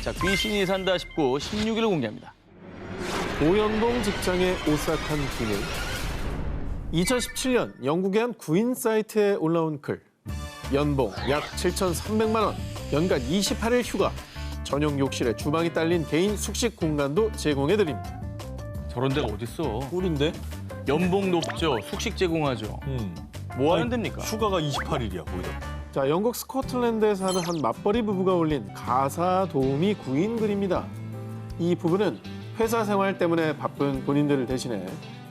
자, 귀신이 산다 싶고 16일을 공개합니다. 오연봉 직장에 오싹한 비밀. 2017년 영국의 한 구인 사이트에 올라온 글. 연봉 약 7,300만 원, 연간 28일 휴가, 전용 욕실에 주방이 딸린 개인 숙식 공간도 제공해드립니다. 저런 데가 어딨어. 꿀인데? 연봉 높죠. 숙식 제공하죠. 뭐 하는 데입니까? 휴가가 28일이야, 거기다. 자, 영국 스코틀랜드에 사는 한 맞벌이 부부가 올린 가사 도우미 구인 글입니다. 이 부부는 회사 생활 때문에 바쁜 본인들을 대신해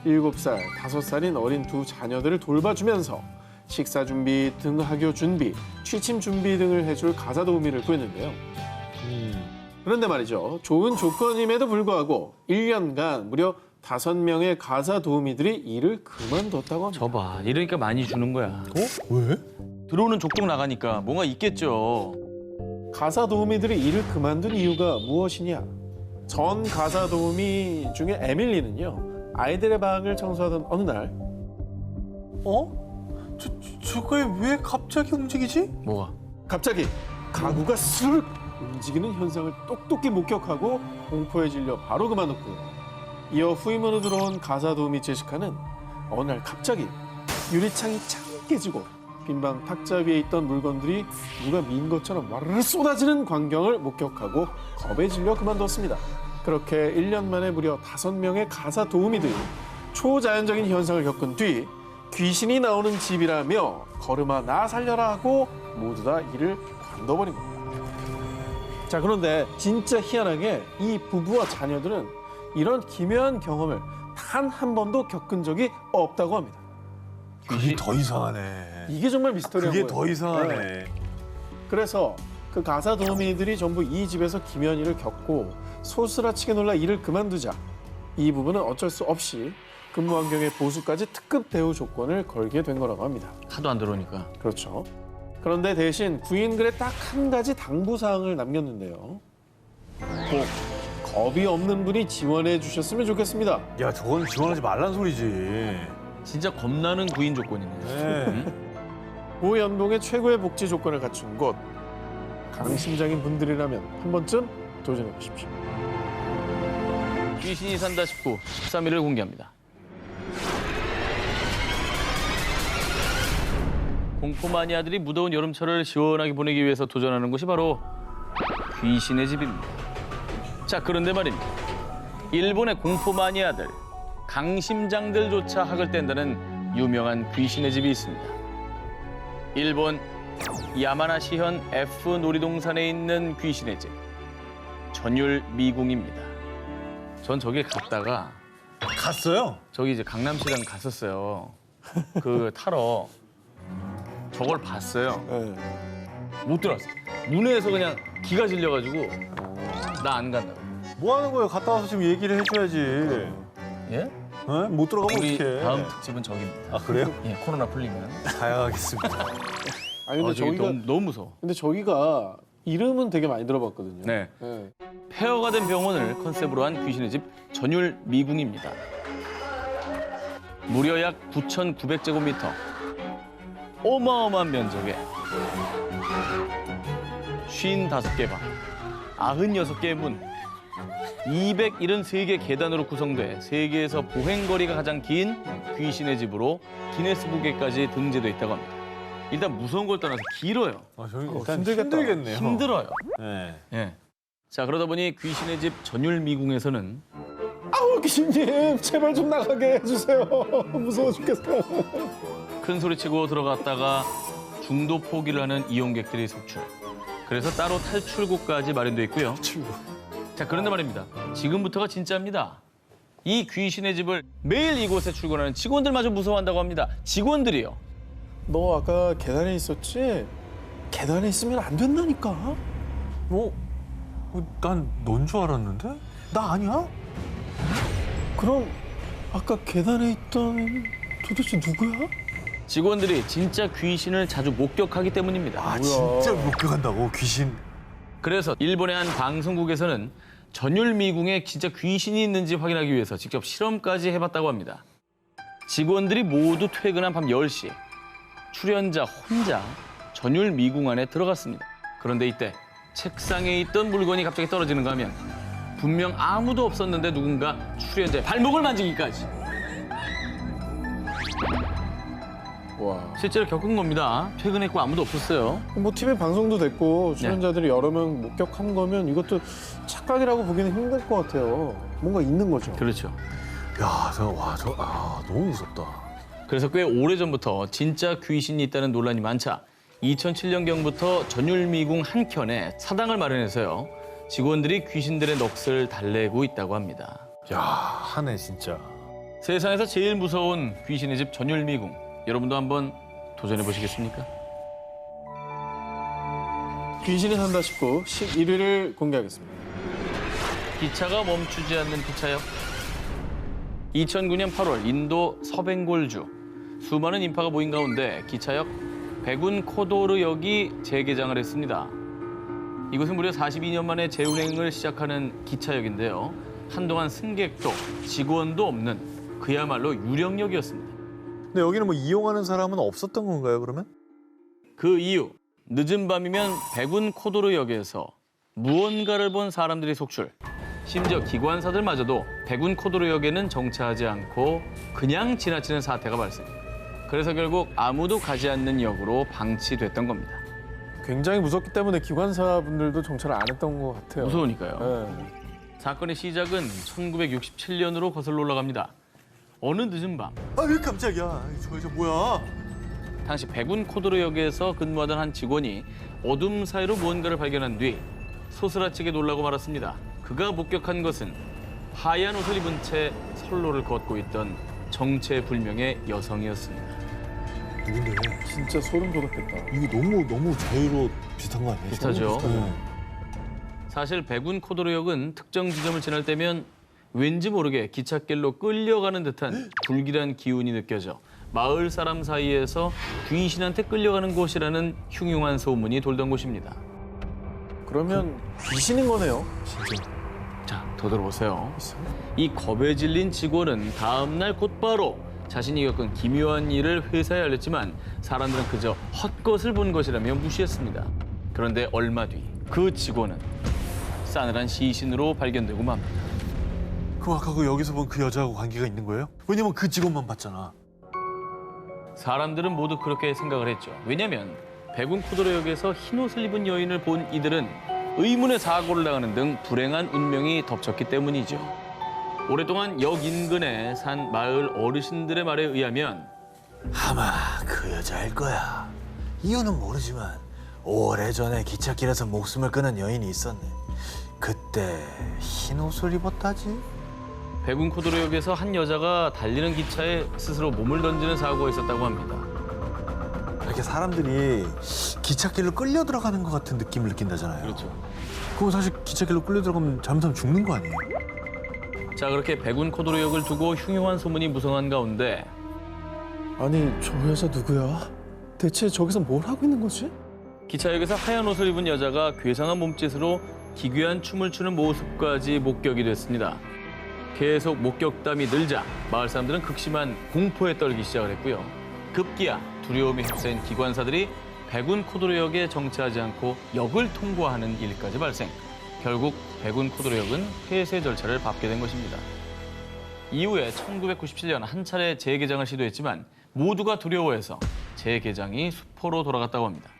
7살, 5살인 어린 두 자녀들을 돌봐주면서 식사 준비, 등하교 준비, 취침 준비 등을 해줄 가사 도우미를 구했는데요. 그런데 말이죠. 좋은 조건임에도 불구하고 1년간 무려 5명의 가사 도우미들이 일을 그만뒀다고 합니다. 저봐, 이러니까 많이 주는 거야. 어? 왜? 들어오는 족족 나가니까 뭔가 있겠죠. 가사 도우미들이 일을 그만둔 이유가 무엇이냐? 전 가사 도우미 중에 에밀리는요. 아이들의 방을 청소하던 어느 날 저게 왜 갑자기 움직이지? 뭐가? 갑자기 가구가 스르륵 움직이는 현상을 똑똑히 목격하고 공포에 질려 바로 그만뒀고요. 이어 후임으로 들어온 가사 도우미 제시카는 어느 날 갑자기 유리창이 창 깨지고 빈방 탁자 위에 있던 물건들이 누가 민 것처럼 와르르 쏟아지는 광경을 목격하고 겁에 질려 그만뒀습니다. 그렇게 1년 만에 무려 5명의 가사 도우미들이 초자연적인 현상을 겪은 뒤 귀신이 나오는 집이라며 걸음아 나 살려라 하고 모두 다 일을 관둬버린 겁니다. 자, 그런데 진짜 희한하게 이 부부와 자녀들은 이런 기묘한 경험을 단 한 번도 겪은 적이 없다고 합니다. 그게 더 이상하네. 이게 정말 미스터리한 그게 거예요. 더 이상하네. 네. 그래서 그 가사 도우미들이 전부 이 집에서 기묘한 일을 겪고 소스라치게 놀라 일을 그만두자 이 부부는 어쩔 수 없이 근무 환경의 보수까지 특급 대우 조건을 걸게 된 거라고 합니다. 하도 안 들어오니까. 그렇죠. 그런데 대신 구인글에 딱 한 가지 당부사항을 남겼는데요. 꼭 겁이 없는 분이 지원해 주셨으면 좋겠습니다. 야, 저건 지원하지 말란 소리지. 진짜 겁나는 구인 조건이네. 네. 고연봉의 최고의 복지 조건을 갖춘 곳. 강심장인 분들이라면 한 번쯤 도전해 보십시오. 귀신이 산다 싶고 13일을 공개합니다. 공포 마니아들이 무더운 여름철을 시원하게 보내기 위해서 도전하는 곳이 바로 귀신의 집입니다. 자, 그런데 말입니다. 일본의 공포 마니아들, 강심장들조차 학을 뗀다는 유명한 귀신의 집이 있습니다. 일본 야마나시현 F 놀이동산에 있는 귀신의 집, 전율 미궁입니다. 전 저기 갔다가 갔어요? 저기 이제 강남시장 갔었어요. 그 타러 저걸 봤어요. 네. 못 들어왔어. 문에서 그냥 기가 질려가지고 나 안 간다고. 뭐 하는 거예요? 갔다 와서 지금 얘기를 해줘야지. 예? 어? 못 들어가면 우리 어떡해. 다음 특집은 저기입니다. 아, 그래요? 예, 코로나 풀리면. 다양하겠습니다. 아니 근데 저기 저기가 너무 무서워. 근데 저기가 이름은 되게 많이 들어봤거든요. 네. 네. 폐허가 된 병원을 컨셉으로 한 귀신의 집 전율 미궁입니다. 무려 약 9,900제곱미터. 어마어마한 면적에 55개 방, 96개의 문, 273개 계단으로 구성돼 세계에서 보행거리가 가장 긴 귀신의 집으로 기네스북에까지 등재돼 있다고 합니다. 일단 무서운 걸 떠나서 길어요. 아, 저희 일단 힘들겠다. 힘들겠네요. 힘들어요. 네. 예. 자, 그러다 보니 귀신의 집 전율 미궁에서는 아우 귀신님 제발 좀 나가게 해주세요. 무서워 죽겠어요. 큰 소리치고 들어갔다가 중도 포기를 하는 이용객들이 속출. 그래서 따로 탈출구까지 마련돼 있고요. 자, 그런데 말입니다. 지금부터가 진짜입니다. 이 귀신의 집을 매일 이곳에 출근하는 직원들마저 무서워한다고 합니다. 직원들이요. 너 아까 계단에 있었지? 계단에 있으면 안 된다니까. 난 넌 줄 알았는데? 나 아니야? 그럼 아까 계단에 있던 도대체 누구야? 직원들이 진짜 귀신을 자주 목격하기 때문입니다. 아, 진짜 목격한다고, 귀신. 그래서 일본의 한 방송국에서는 전율 미궁에 진짜 귀신이 있는지 확인하기 위해서 직접 실험까지 해봤다고 합니다. 직원들이 모두 퇴근한 밤 10시, 출연자 혼자 전율 미궁 안에 들어갔습니다. 그런데 이때 책상에 있던 물건이 갑자기 떨어지는가 하면 분명 아무도 없었는데 누군가 출연자의 발목을 만지기까지. 와. 실제로 겪은 겁니다. 퇴근했고 아무도 없었어요. 뭐 TV 방송도 됐고 출연자들이 여러 명 목격한 거면 이것도 착각이라고 보기는 힘들 것 같아요. 뭔가 있는 거죠. 그렇죠. 야, 너무 무섭다. 그래서 꽤 오래전부터 진짜 귀신이 있다는 논란이 많자 2007년경부터 전율미궁 한켠에 사당을 마련해서요. 직원들이 귀신들의 넋을 달래고 있다고 합니다. 야, 하네 진짜. 세상에서 제일 무서운 귀신의 집 전율미궁. 여러분도 한번 도전해 보시겠습니까? 귀신이 산다 싶고 11위를 공개하겠습니다. 기차가 멈추지 않는 기차역. 2009년 8월 인도 서벵골주. 수많은 인파가 모인 가운데 기차역 백운 코도르역이 재개장을 했습니다. 이곳은 무려 42년 만에 재운행을 시작하는 기차역인데요. 한동안 승객도 직원도 없는 그야말로 유령역이었습니다. 근데 여기는 뭐 이용하는 사람은 없었던 건가요, 그러면? 그 이유, 늦은 밤이면 백운 코도르역에서 무언가를 본 사람들이 속출. 심지어 기관사들마저도 백운 코도르역에는 정차하지 않고 그냥 지나치는 사태가 발생. 그래서 결국 아무도 가지 않는 역으로 방치됐던 겁니다. 굉장히 무섭기 때문에 기관사분들도 정찰을 안 했던 것 같아요. 무서우니까요. 네. 사건의 시작은 1967년으로 거슬러 올라갑니다. 어느 늦은 밤, 아, 왜 깜짝이야? 저 뭐야? 당시 백운 코도르역에서 근무하던 한 직원이 어둠 사이로 무언가를 발견한 뒤 소스라치게 놀라고 말았습니다. 그가 목격한 것은 하얀 옷을 입은 채 선로를 걷고 있던 정체불명의 여성이었습니다. 누군데? 진짜 소름 돋았겠다. 이게 너무 저희로 비슷한 거 아니에요? 비슷하죠. 네. 사실 백운 코도르역은 특정 지점을 지날 때면 왠지 모르게 기찻길로 끌려가는 듯한 불길한 기운이 느껴져 마을 사람 사이에서 귀신한테 끌려가는 곳이라는 흉흉한 소문이 돌던 곳입니다. 그러면 귀신인 거네요. 진짜. 자, 더 들어보세요. 이 겁에 질린 직원은 다음 날 곧바로 자신이 겪은 기묘한 일을 회사에 알렸지만 사람들은 그저 헛것을 본 것이라며 무시했습니다. 그런데 얼마 뒤 그 직원은 싸늘한 시신으로 발견되고 맙니다. 그럼 아까 그 여기서 본 그 여자하고 관계가 있는 거예요? 왜냐면 그 직원만 봤잖아. 사람들은 모두 그렇게 생각을 했죠. 왜냐하면 백운 코도르역에서 흰 옷을 입은 여인을 본 이들은 의문의 사고를 당하는 등 불행한 운명이 덮쳤기 때문이죠. 오랫동안 역 인근에 산 마을 어르신들의 말에 의하면 아마 그 여자일 거야. 이유는 모르지만 오래전에 기찻길에서 목숨을 끊은 여인이 있었네. 그때 흰 옷을 입었다지? 백운 코도르역에서 한 여자가 달리는 기차에 스스로 몸을 던지는 사고가 있었다고 합니다. 이렇게 사람들이 기찻길로 끌려 들어가는 것 같은 느낌을 느낀다잖아요. 그렇죠. 그럼 사실 기찻길로 끌려 들어가면 잘못하면 죽는 거 아니에요? 자, 그렇게 백운 코도르역을 두고 흉흉한 소문이 무성한 가운데 아니 저 여자 누구야? 대체 저기서 뭘 하고 있는 거지? 기차역에서 하얀 옷을 입은 여자가 괴상한 몸짓으로 기괴한 춤을 추는 모습까지 목격이 됐습니다. 계속 목격담이 늘자 마을 사람들은 극심한 공포에 떨기 시작을 했고요. 급기야 두려움이 휩싸인 기관사들이 백운 코도르역에 정차하지 않고 역을 통과하는 일까지 발생. 결국 백운 코도르역은 폐쇄 절차를 밟게 된 것입니다. 이후에 1997년 한 차례 재개장을 시도했지만 모두가 두려워해서 재개장이 수포로 돌아갔다고 합니다.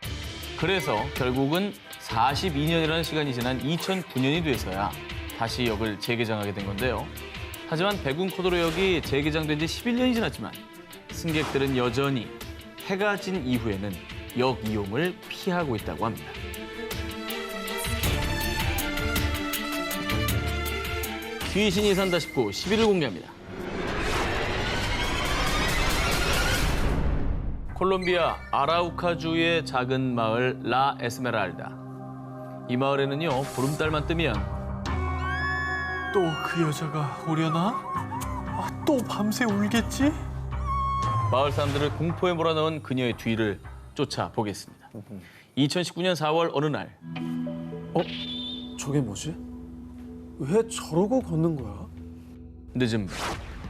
그래서 결국은 42년이라는 시간이 지난 2009년이 돼서야 다시 역을 재개장하게 된 건데요. 하지만 백운 코도르역이 재개장된 지 11년이 지났지만 승객들은 여전히 해가 진 이후에는 역 이용을 피하고 있다고 합니다. 귀신이 산다 싶고 10위를 공개합니다. 콜롬비아 아라우카주의 작은 마을 라 에스메랄다. 이 마을에는요, 보름달만 뜨면 또 그 여자가 오려나? 아, 또 밤새 울겠지? 마을 사람들을 공포에 몰아넣은 그녀의 뒤를 쫓아보겠습니다. 2019년 4월 어느 날 저게 뭐지? 왜 저러고 걷는 거야? 늦은 밤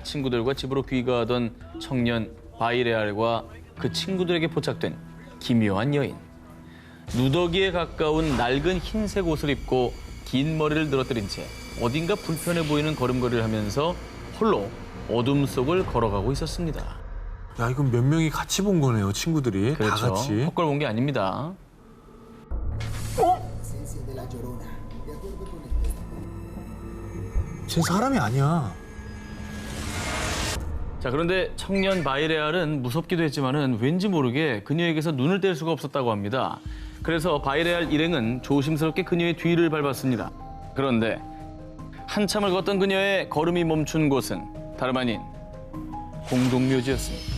친구들과 집으로 귀가하던 청년 바이레알과 그 친구들에게 포착된 기묘한 여인. 누더기에 가까운 낡은 흰색 옷을 입고 긴 머리를 늘어뜨린 채 어딘가 불편해 보이는 걸음걸이를 하면서 홀로 어둠 속을 걸어가고 있었습니다. 야, 이건 몇 명이 같이 본 거네요, 친구들이. 그렇죠. 다 같이. 헛걸 본 게 아닙니다. 쟤 사람이 아니야. 자, 그런데 청년 바이레알은 무섭기도 했지만은 왠지 모르게 그녀에게서 눈을 뗄 수가 없었다고 합니다. 그래서 바이레알 일행은 조심스럽게 그녀의 뒤를 밟았습니다. 그런데 한참을 걷던 그녀의 걸음이 멈춘 곳은 다름 아닌 공동묘지였습니다.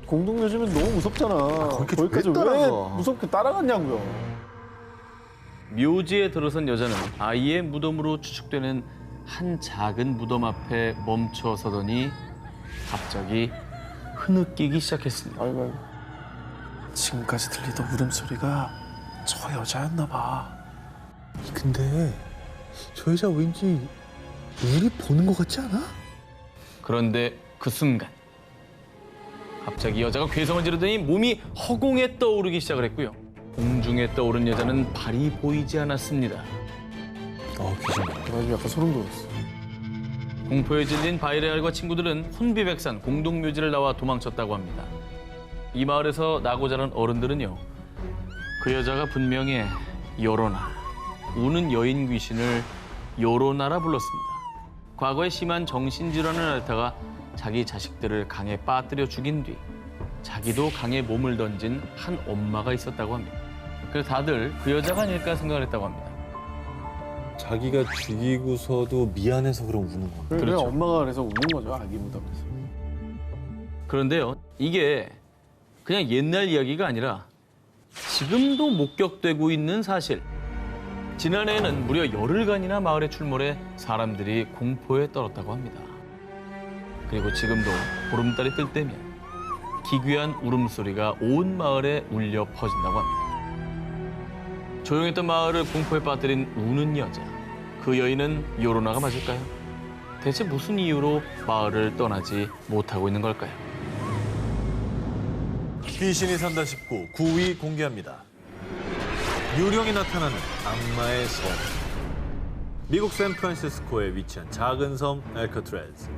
공동묘지면 너무 무섭잖아. 거기까지 거기까지 왜 왜 따라가? 무섭게 따라갔냐고요. 묘지에 들어선 여자는 아이의 무덤으로 추측되는 한 작은 무덤 앞에 멈춰 서더니 갑자기 흐느끼기 시작했습니다. 아이고, 아이고. 지금까지 들리던 울음소리가 저 여자였나 봐. 근데 저 여자 왠지 우리 보는 것 같지 않아? 그런데 그 순간 갑자기 여자가 괴성을 지르더니 몸이 허공에 떠오르기 시작을 했고요. 공중에 떠오른 여자는 발이 보이지 않았습니다. 귀신. 나 지금 약간 소름 돋았어. 공포에 질린 바이레알과 친구들은 혼비백산 공동묘지를 나와 도망쳤다고 합니다. 이 마을에서 나고 자란 어른들은요, 그 여자가 분명히 요로나, 우는 여인 귀신을 요로나라 불렀습니다. 과거에 심한 정신질환을 앓다가 자기 자식들을 강에 빠뜨려 죽인 뒤 자기도 강에 몸을 던진 한 엄마가 있었다고 합니다. 그래서 다들 그 여자가 아닐까 생각을 했다고 합니다. 자기가 죽이고서도 미안해서 그럼 우는 거야. 그래, 그렇죠. 엄마가 그래서 우는 거죠, 아기 무덤에서. 그런데요, 이게 그냥 옛날 이야기가 아니라 지금도 목격되고 있는 사실. 지난해에는 무려 열흘간이나 마을에 출몰해 사람들이 공포에 떨었다고 합니다. 그리고 지금도 보름달이 뜰 때면 기괴한 울음소리가 온 마을에 울려 퍼진다고 합니다. 조용했던 마을을 공포에 빠뜨린 우는 여자. 그 여인은 요로나가 맞을까요? 대체 무슨 이유로 마을을 떠나지 못하고 있는 걸까요? 귀신이 산다 19 9위 공개합니다. 유령이 나타나는 악마의 섬. 미국 샌프란시스코에 위치한 작은 섬 엘커트레즈.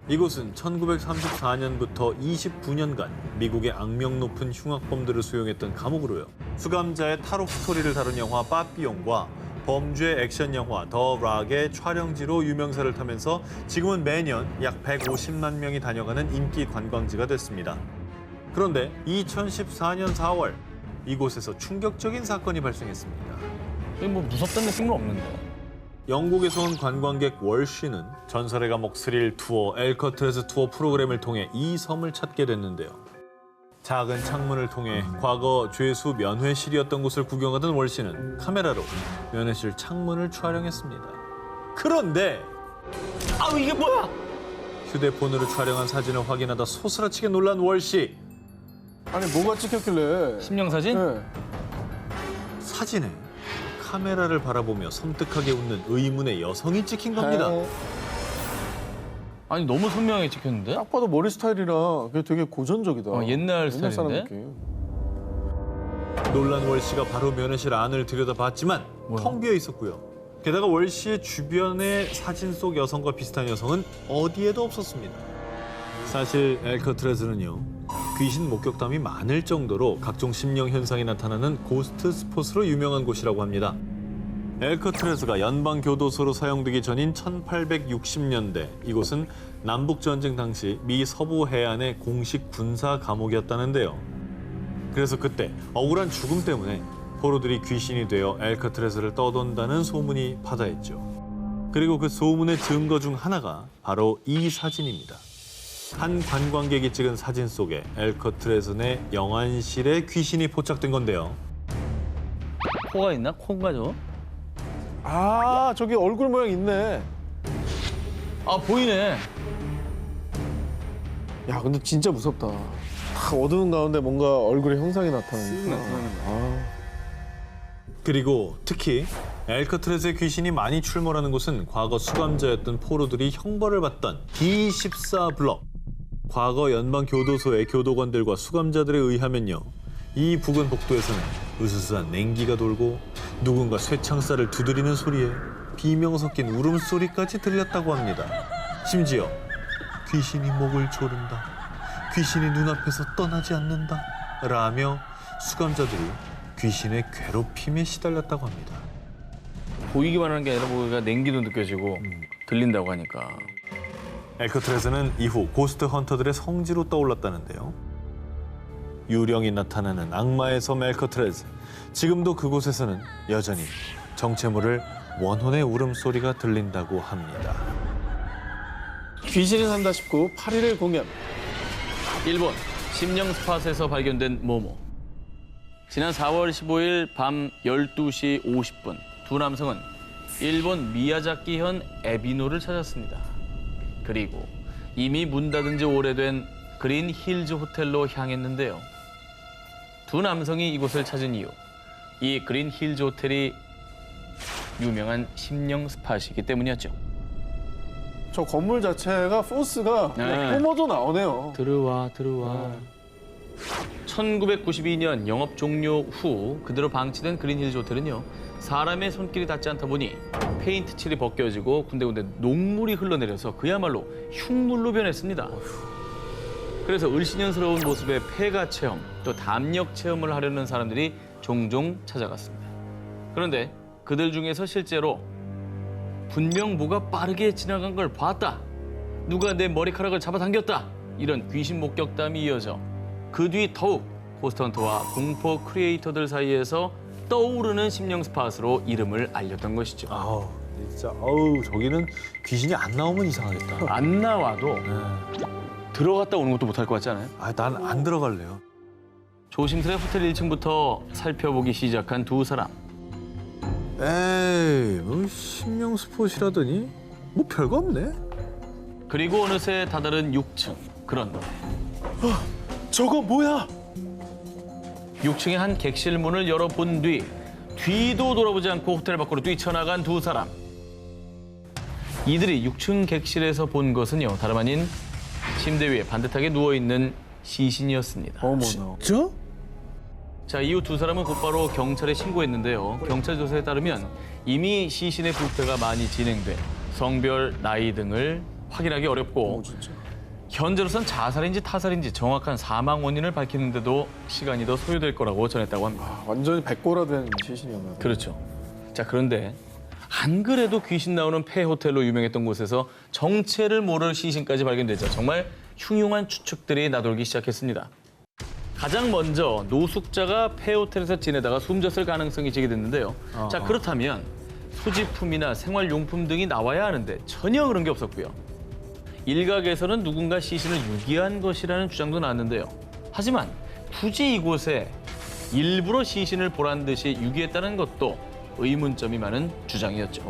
이곳은 1934년부터 29년간 미국의 악명 높은 흉악범들을 수용했던 감옥으로요. 수감자의 탈옥 스토리를 다룬 영화 빠삐용과 범죄 액션 영화 더 락의 촬영지로 유명세를 타면서 지금은 매년 약 150만 명이 다녀가는 인기 관광지가 됐습니다. 그런데 2014년 4월 이곳에서 충격적인 사건이 발생했습니다. 이게 뭐 무섭다는 느낌은 없는데. 영국에서 온 관광객 월씨는 전설의 감옥 스릴 투어 엘커트레즈 투어 프로그램을 통해 이 섬을 찾게 됐는데요. 작은 창문을 통해 과거 죄수 면회실이었던 곳을 구경하던 월씨는 카메라로 면회실 창문을 촬영했습니다. 그런데 아우, 이게 뭐야? 휴대폰으로 촬영한 사진을 확인하다 소스라치게 놀란 월씨. 아니, 뭐가 찍혔길래. 심령사진? 네. 사진에 카메라를 바라보며 섬뜩하게 웃는 의문의 여성이 찍힌 겁니다. 아니, 너무 선명하게 찍혔는데? 딱 봐도 머리 스타일이라 그게 되게 고전적이다. 옛날 사람 스타일인데? 느낌. 놀란 월씨가 바로 면회실 안을 들여다봤지만 뭐야? 텅 비어 있었고요. 게다가 월씨의 주변의 사진 속 여성과 비슷한 여성은 어디에도 없었습니다. 사실 엘커트레즈는요, 귀신 목격담이 많을 정도로 각종 심령 현상이 나타나는 고스트 스폿으로 유명한 곳이라고 합니다. 엘커트레즈가 연방 교도소로 사용되기 전인 1860년대 이곳은 남북전쟁 당시 미 서부 해안의 공식 군사 감옥이었다는데요. 그래서 그때 억울한 죽음 때문에 포로들이 귀신이 되어 엘커트레즈를 떠돈다는 소문이 파다했죠. 그리고 그 소문의 증거 중 하나가 바로 이 사진입니다. 한 관광객이 찍은 사진 속에 엘커트레즈 내 영안실에 귀신이 포착된 건데요. 코가 있나? 코인가 저? 아, 저기 얼굴 모양 있네. 아, 보이네. 야, 근데 진짜 무섭다. 딱 어두운 가운데 뭔가 얼굴에 형상이 나타나니까. 아, 그리고 특히 엘커트레즈의 귀신이 많이 출몰하는 곳은 과거 수감자였던 포로들이 형벌을 받던 D14 블럭. 과거 연방 교도소의 교도관들과 수감자들에 의하면요, 이 부근 복도에서는 으스스한 냉기가 돌고 누군가 쇠창살을 두드리는 소리에 비명 섞인 울음소리까지 들렸다고 합니다. 심지어 귀신이 목을 조른다, 귀신이 눈앞에서 떠나지 않는다 라며 수감자들이 귀신의 괴롭힘에 시달렸다고 합니다. 보이기만 하는 게 아니라 뭔가 냉기도 느껴지고 들린다고 하니까. 알카트라즈는 이후 고스트 헌터들의 성지로 떠올랐다는데요. 유령이 나타나는 악마의 섬 알카트라즈. 지금도 그곳에서는 여전히 정체모를 원혼의 울음소리가 들린다고 합니다. 귀신이 산다 싶고 8일을 공개합니다. 일본 심령 스팟에서 발견된 모모. 지난 4월 15일 밤 12시 50분 두 남성은 일본 미야자키현 에비노를 찾았습니다. 그리고 이미 문 닫은 지 오래된 그린 힐즈 호텔로 향했는데요. 두 남성이 이곳을 찾은 이유, 이 그린 힐즈 호텔이 유명한 심령 스팟이기 때문이었죠. 저 건물 자체가 포스가 네. 뿜어져 나오네요. 들어와. 1992년 영업 종료 후 그대로 방치된 그린힐즈 호텔은요, 사람의 손길이 닿지 않다 보니 페인트 칠이 벗겨지고 군데군데 녹물이 흘러내려서 그야말로 흉물로 변했습니다. 그래서 을씨년스러운 모습의 폐가 체험, 또 담력 체험을 하려는 사람들이 종종 찾아갔습니다. 그런데 그들 중에서 실제로 분명 뭐가 빠르게 지나간 걸 봤다, 누가 내 머리카락을 잡아당겼다, 이런 귀신 목격담이 이어져 그 뒤 더욱 고스트헌터와 공포 크리에이터들 사이에서 떠오르는 심령 스팟으로 이름을 알렸던 것이죠. 아우 진짜 저기는 귀신이 안 나오면 이상하겠다. 안 나와도 네. 들어갔다 오는 것도 못할 것 같지 않아요? 난 안 들어갈래요. 조심스레 호텔 1층부터 살펴보기 시작한 두 사람. 에이, 뭐 심령 스폿이라더니 뭐 별거 없네. 그리고 어느새 다다른 6층. 그런데 저거 뭐야? 6층의 한 객실 문을 열어본 뒤도 돌아보지 않고 호텔 밖으로 뛰쳐나간 두 사람. 이들이 6층 객실에서 본 것은요, 다름 아닌 침대 위에 반듯하게 누워있는 시신이었습니다. 어머나. 저? 자, 이후 두 사람은 곧바로 경찰에 신고했는데요. 경찰 조사에 따르면 이미 시신의 부패가 많이 진행돼 성별, 나이 등을 확인하기 어렵고 진짜. 현재로선 자살인지 타살인지 정확한 사망 원인을 밝히는데도 시간이 더 소요될 거라고 전했다고 합니다. 완전히 백골화된 시신이었나 봐요. 그렇죠. 자, 그런데 안 그래도 귀신 나오는 폐 호텔로 유명했던 곳에서 정체를 모를 시신까지 발견되자 정말 흉흉한 추측들이 나돌기 시작했습니다. 가장 먼저 노숙자가 폐 호텔에서 지내다가 숨졌을 가능성이 제기됐는데요. 자, 그렇다면 소지품이나 생활용품 등이 나와야 하는데 전혀 그런 게 없었고요. 일각에서는 누군가 시신을 유기한 것이라는 주장도 나왔는데요. 하지만 굳이 이곳에 일부러 시신을 보란 듯이 유기했다는 것도 의문점이 많은 주장이었죠.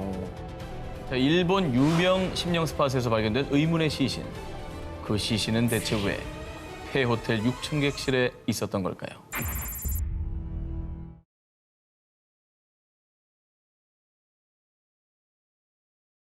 자, 일본 유명 심령 스팟에서 발견된 의문의 시신. 그 시신은 대체 왜 폐호텔 6층 객실에 있었던 걸까요?